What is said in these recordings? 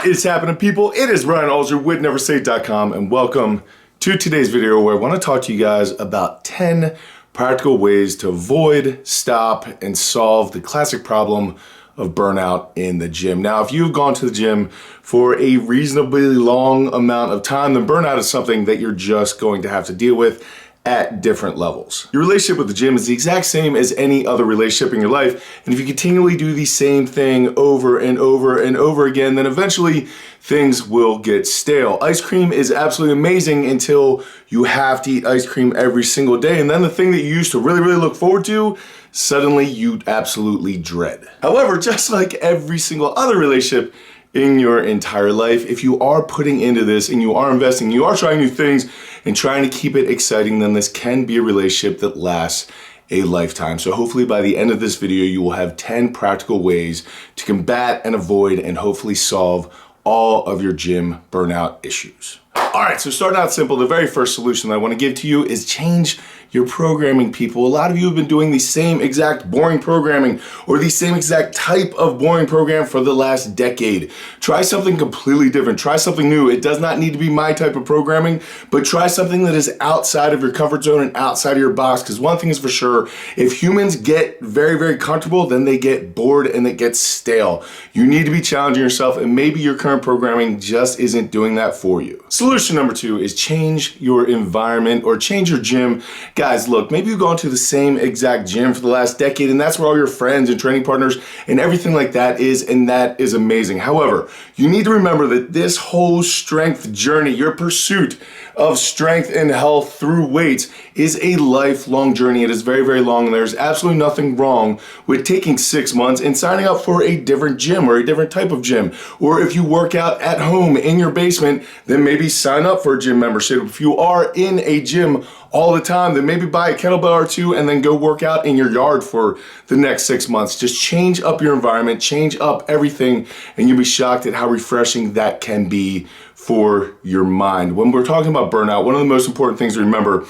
What is happening, people? It is Ryan Alsruhe with NEVERsate.com, and welcome to today's video where I want to talk to you guys about 10 practical ways to avoid, stop, and solve the classic problem of burnout in the gym. Now, if you've gone to the gym for a reasonably long amount of time, then burnout is something that you're just going to have to deal with at different levels. Your relationship with the gym is the exact same as any other relationship in your life, and if you continually do the same thing over and over and over again, then eventually things will get stale. Ice cream is absolutely amazing until you have to eat ice cream every single day, and then the thing that you used to really look forward to, suddenly you absolutely dread. However, just like every single other relationship in your entire life, if you are putting into this and you are investing, you are trying new things and trying to keep it exciting, then this can be a relationship that lasts a lifetime. So hopefully by the end of this video, you will have 10 practical ways to combat and avoid and hopefully solve all of your gym burnout issues. All right, so starting out simple, the very first solution that I want to give to you is change your programming, people. A lot of you have been doing the same exact boring programming or the same exact type of boring program for the last decade. Try something completely different. Try something new. It does not need to be my type of programming, but try something that is outside of your comfort zone and outside of your box, because one thing is for sure, if humans get very comfortable, then they get bored and it gets stale. You need to be challenging yourself, and maybe your current programming just isn't doing that for you. Solution number 2 is change your environment or change your gym. Guys, look, maybe you've gone to the same exact gym for the last decade and that's where all your friends and training partners and everything like that is, and that is amazing. However, you need to remember that this whole strength journey, your pursuit of strength and health through weights, is a lifelong journey. It is very long, and there's absolutely nothing wrong with taking 6 months and signing up for a different gym or a different type of gym. Or if you work out at home in your basement, then maybe sign up for a gym membership. If you are in a gym all the time, then maybe buy a kettlebell or two and then go work out in your yard for the next 6 months. Just change up your environment, change up everything, and you'll be shocked at how refreshing that can be for your mind. When we're talking about burnout, one of the most important things to remember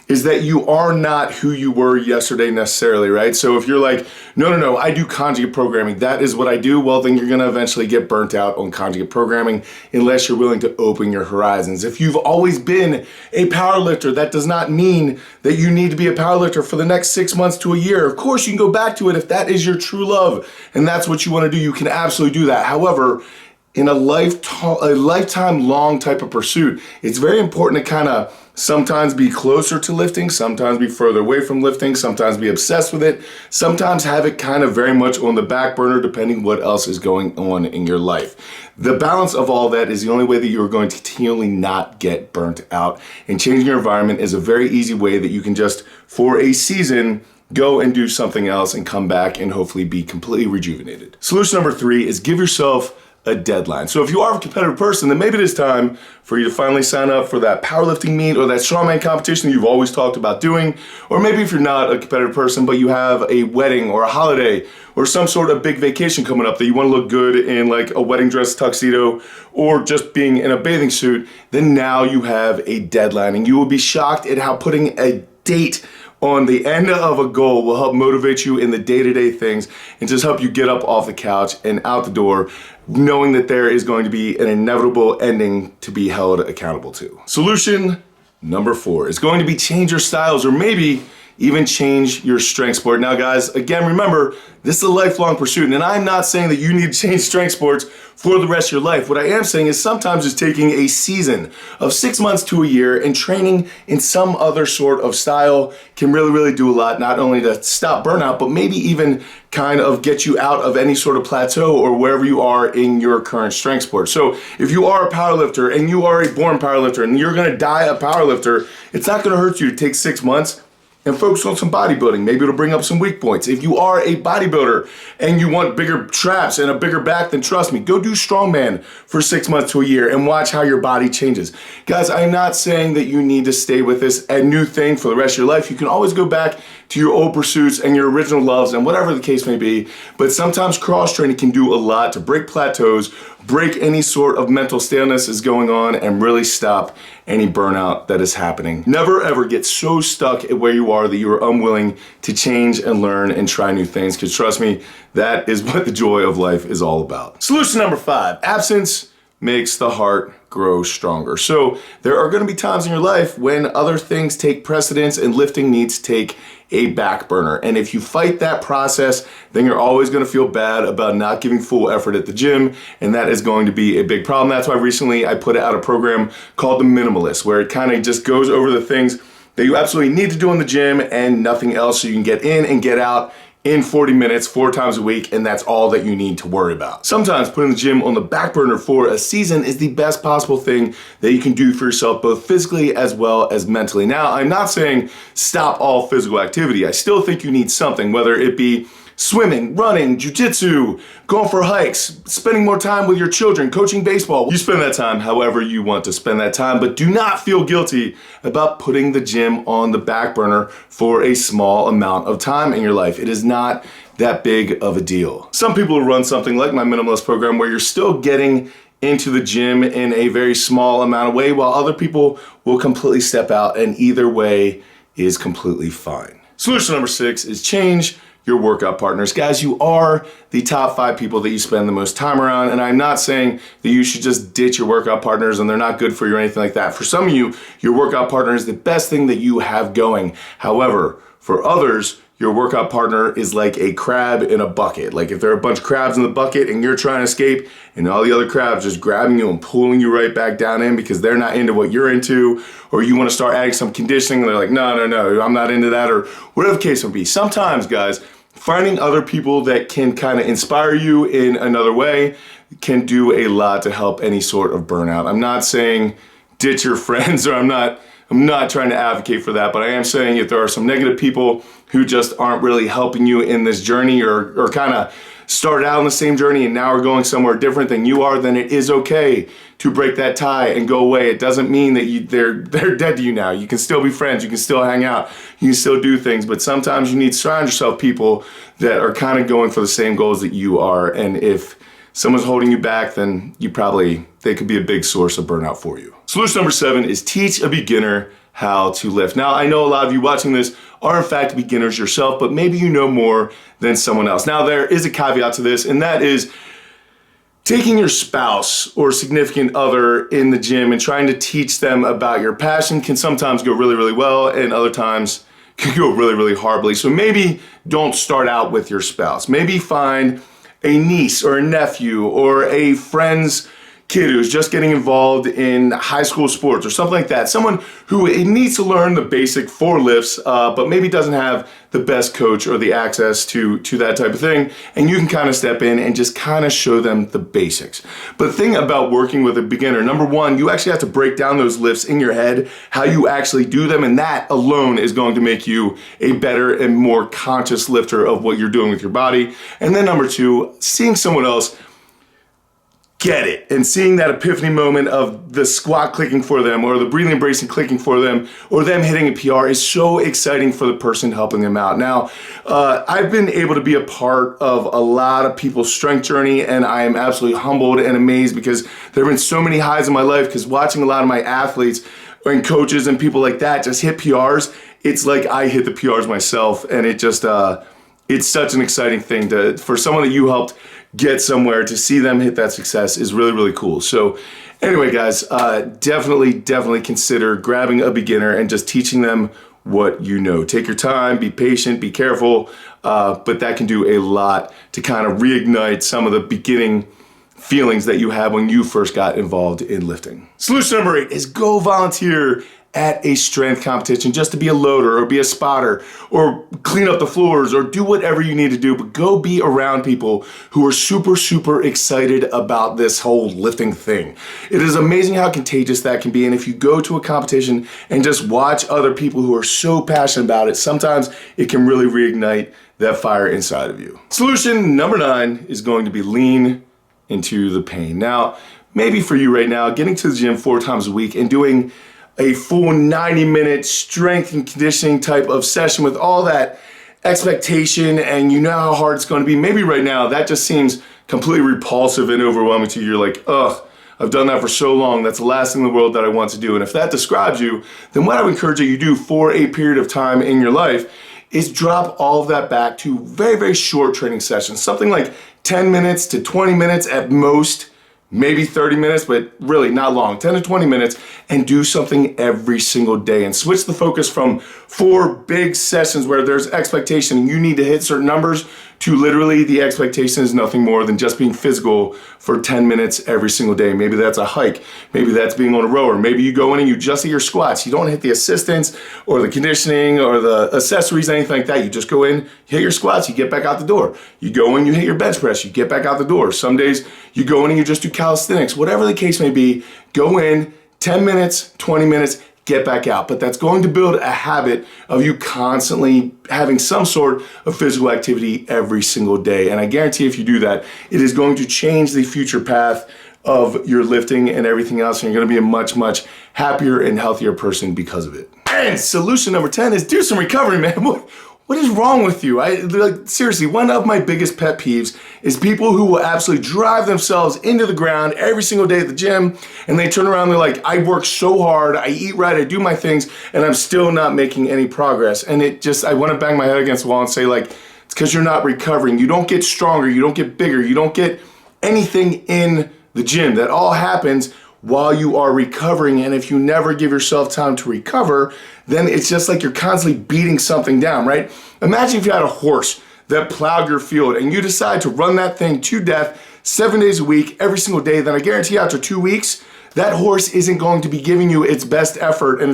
is that you are not who you were yesterday necessarily, right? So if you're like, no, I do conjugate programming, that is what I do, well, then you're gonna eventually get burnt out on conjugate programming unless you're willing to open your horizons. If you've always been a powerlifter, that does not mean that you need to be a powerlifter for the next 6 months to a year. Of course, you can go back to it if that is your true love and that's what you wanna do, you can absolutely do that. However, in a lifetime long type of pursuit, it's very important to kind of sometimes be closer to lifting, sometimes be further away from lifting, sometimes be obsessed with it, sometimes have it kind of very much on the back burner depending what else is going on in your life. The balance of all that is the only way that you're going to continually not get burnt out, and changing your environment is a very easy way that you can just, for a season, go and do something else and come back and hopefully be completely rejuvenated. Solution number 3 is give yourself a deadline. So if you are a competitive person, then maybe it is time for you to finally sign up for that powerlifting meet or that strongman competition you've always talked about doing. Or maybe if you're not a competitive person, but you have a wedding or a holiday or some sort of big vacation coming up that you want to look good in, like a wedding dress tuxedo or just being in a bathing suit, then now you have a deadline, and you will be shocked at how putting a date on the end of a goal will help motivate you in the day-to-day things and just help you get up off the couch and out the door, knowing that there is going to be an inevitable ending to be held accountable to. Solution number 4 is going to be change your styles, or maybe even change your strength sport. Now guys, again, remember, this is a lifelong pursuit, and I'm not saying that you need to change strength sports for the rest of your life. What I am saying is sometimes just taking a season of 6 months to a year and training in some other sort of style can really do a lot, not only to stop burnout, but maybe even kind of get you out of any sort of plateau or wherever you are in your current strength sport. So if you are a powerlifter and you are a born powerlifter and you're gonna die a powerlifter, it's not gonna hurt you to take 6 months and focus on some bodybuilding. Maybe it'll bring up some weak points. If you are a bodybuilder and you want bigger traps and a bigger back, then trust me, go do strongman for 6 months to a year and watch how your body changes. Guys, I'm not saying that you need to stay with this a new thing for the rest of your life. You can always go back to your old pursuits and your original loves and whatever the case may be, but sometimes cross training can do a lot to break plateaus, break any sort of mental staleness is going on, and really stop any burnout that is happening. Never ever get so stuck at where you are that you are unwilling to change and learn and try new things, because trust me, that is what the joy of life is all about. Solution number 5, absence makes the heart grow stronger. So there are going to be times in your life when other things take precedence and lifting needs to take a back burner. And if you fight that process, then you're always going to feel bad about not giving full effort at the gym, and that is going to be a big problem. That's why recently I put out a program called The Minimalist, where it kind of just goes over the things that you absolutely need to do in the gym and nothing else, so you can get in and get out in 40 minutes, 4 times a week, and that's all that you need to worry about. Sometimes putting the gym on the back burner for a season is the best possible thing that you can do for yourself, both physically as well as mentally. Now, I'm not saying stop all physical activity. I still think you need something, whether it be swimming, running, jujitsu, going for hikes, spending more time with your children, coaching baseball. You spend that time however you want to spend that time, but do not feel guilty about putting the gym on the back burner for a small amount of time in your life. It is not that big of a deal. Some people run something like my Minimalist program where you're still getting into the gym in a very small amount of way, while other people will completely step out, and either way is completely fine. Solution number 6 is change your workout partners. Guys, you are the top 5 people that you spend the most time around, and I'm not saying that you should just ditch your workout partners and they're not good for you or anything like that. For some of you, your workout partner is the best thing that you have going. However, for others, your workout partner is like a crab in a bucket. Like if there are a bunch of crabs in the bucket and you're trying to escape and all the other crabs just grabbing you and pulling you right back down in because they're not into what you're into, or you want to start adding some conditioning and they're like, no, I'm not into that, or whatever the case may be. Sometimes, guys, finding other people that can kind of inspire you in another way can do a lot to help any sort of burnout. I'm not saying ditch your friends, or I'm not trying to advocate for that, but I am saying if there are some negative people who just aren't really helping you in this journey, or kind of started out on the same journey and now are going somewhere different than you are, then it is okay to break that tie and go away. It doesn't mean that they're dead to you now. You can still be friends, you can still hang out, you can still do things, but sometimes you need to surround yourself with people that are kind of going for the same goals that you are. And if someone's holding you back, then they could be a big source of burnout for you. Solution number 7 is teach a beginner how to lift. Now, I know a lot of you watching this are in fact beginners yourself, but maybe you know more than someone else. Now, there is a caveat to this, and that is taking your spouse or significant other in the gym and trying to teach them about your passion can sometimes go really, really well, and other times can go really, really horribly. So maybe don't start out with your spouse. Maybe find a niece or a nephew or a friend's kid who's just getting involved in high school sports or something like that. Someone who needs to learn the basic 4 lifts, but maybe doesn't have the best coach or the access to that type of thing. And you can kind of step in and just kind of show them the basics. But the thing about working with a beginner, number 1, you actually have to break down those lifts in your head, how you actually do them. And that alone is going to make you a better and more conscious lifter of what you're doing with your body. And then number 2, seeing someone else get it, and seeing that epiphany moment of the squat clicking for them, or the breathing and bracing clicking for them, or them hitting a PR is so exciting for the person helping them out. Now, I've been able to be a part of a lot of people's strength journey, and I am absolutely humbled and amazed because there have been so many highs in my life, because watching a lot of my athletes and coaches and people like that just hit PRs, it's like I hit the PRs myself, and it just, it's such an exciting thing for someone that you helped get somewhere, to see them hit that success is really, really cool. So anyway, guys, definitely consider grabbing a beginner and just teaching them what you know. Take your time, be patient, be careful, but that can do a lot to kind of reignite some of the beginning feelings that you had when you first got involved in lifting. Solution number 8 is go volunteer at a strength competition, just to be a loader or be a spotter or clean up the floors or do whatever you need to do, but go be around people who are super, super excited about this whole lifting thing. It is amazing how contagious that can be, and if you go to a competition and just watch other people who are so passionate about it, sometimes it can really reignite that fire inside of you. Solution number 9 is going to be lean into the pain. Now, maybe for you right now, getting to the gym 4 times a week and doing a full 90-minute strength and conditioning type of session with all that expectation, and you know how hard it's going to be. Maybe right now that just seems completely repulsive and overwhelming to you. You're like, ugh, I've done that for so long. That's the last thing in the world that I want to do. And if that describes you, then what I would encourage you to do for a period of time in your life is drop all of that back to very, very short training sessions. Something like 10 minutes to 20 minutes at most maybe 30 minutes, but really not long, 10 to 20 minutes, and do something every single day and switch the focus from 4 big sessions where there's expectation and you need to hit certain numbers to literally the expectation is nothing more than just being physical for 10 minutes every single day. Maybe that's a hike, maybe that's being on a rower, maybe you go in and you just hit your squats. You don't hit the assistance or the conditioning or the accessories, anything like that. You just go in, hit your squats, you get back out the door. You go in, you hit your bench press, you get back out the door. Some days you go in and you just do calisthenics. Whatever the case may be, go in, 10 minutes, 20 minutes, get back out. But that's going to build a habit of you constantly having some sort of physical activity every single day. And I guarantee if you do that, it is going to change the future path of your lifting and everything else. And you're going to be a much, much happier and healthier person because of it. And solution number 10 is do some recovery, man. What is wrong with you? Seriously, one of my biggest pet peeves is people who will absolutely drive themselves into the ground every single day at the gym, and they turn around and they're like, I work so hard, I eat right, I do my things, and I'm still not making any progress. And I want to bang my head against the wall and say, like, it's because you're not recovering. You don't get stronger, you don't get bigger, you don't get anything in the gym. That all happens while you are recovering. And if you never give yourself time to recover, then it's just like you're constantly beating something down, right? Imagine if you had a horse that plowed your field and you decide to run that thing to death 7 days a week, every single day, then I guarantee after 2 weeks, that horse isn't going to be giving you its best effort, and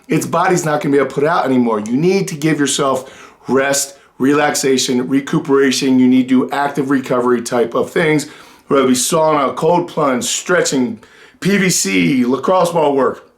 its body's not gonna be able to put out anymore. You need to give yourself rest, relaxation, recuperation. You need to do active recovery type of things, whether it be sauna, cold plunge, stretching, PVC, lacrosse ball work,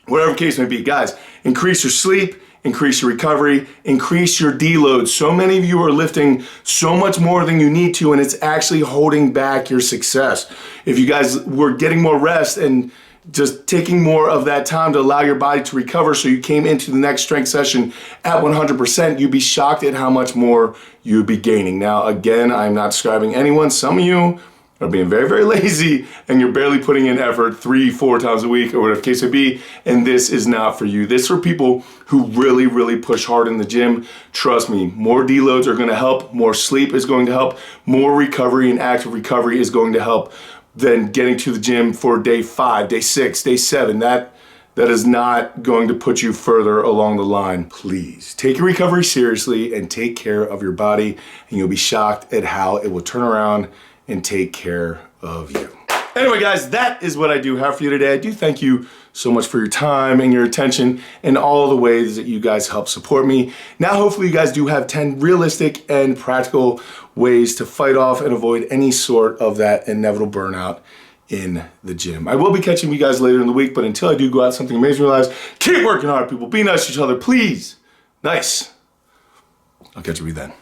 whatever the case may be. Guys, increase your sleep, increase your recovery, increase your deloads. So many of you are lifting so much more than you need to, and it's actually holding back your success. If you guys were getting more rest and just taking more of that time to allow your body to recover so you came into the next strength session at 100%, you'd be shocked at how much more you'd be gaining. Now, again, I'm not describing anyone. Some of you are being very, very lazy and you're barely putting in effort 3-4 times a week or whatever the case may be, and this is not for you. This is for people who really, really push hard in the gym. Trust me, more deloads are gonna help, more sleep is going to help, more recovery and active recovery is going to help than getting to the gym for day 5, day 6, day 7. That is not going to put you further along the line. Please take your recovery seriously and take care of your body, and you'll be shocked at how it will turn around and take care of you. Anyway, guys, that is what I do have for you today. I do thank you so much for your time and your attention and all the ways that you guys help support me. Now, hopefully you guys do have 10 realistic and practical ways to fight off and avoid any sort of that inevitable burnout in the gym. I will be catching you guys later in the week, but until I do go out, something amazing in your lives, keep working hard, people. Be nice to each other, please. Nice. I'll catch you then.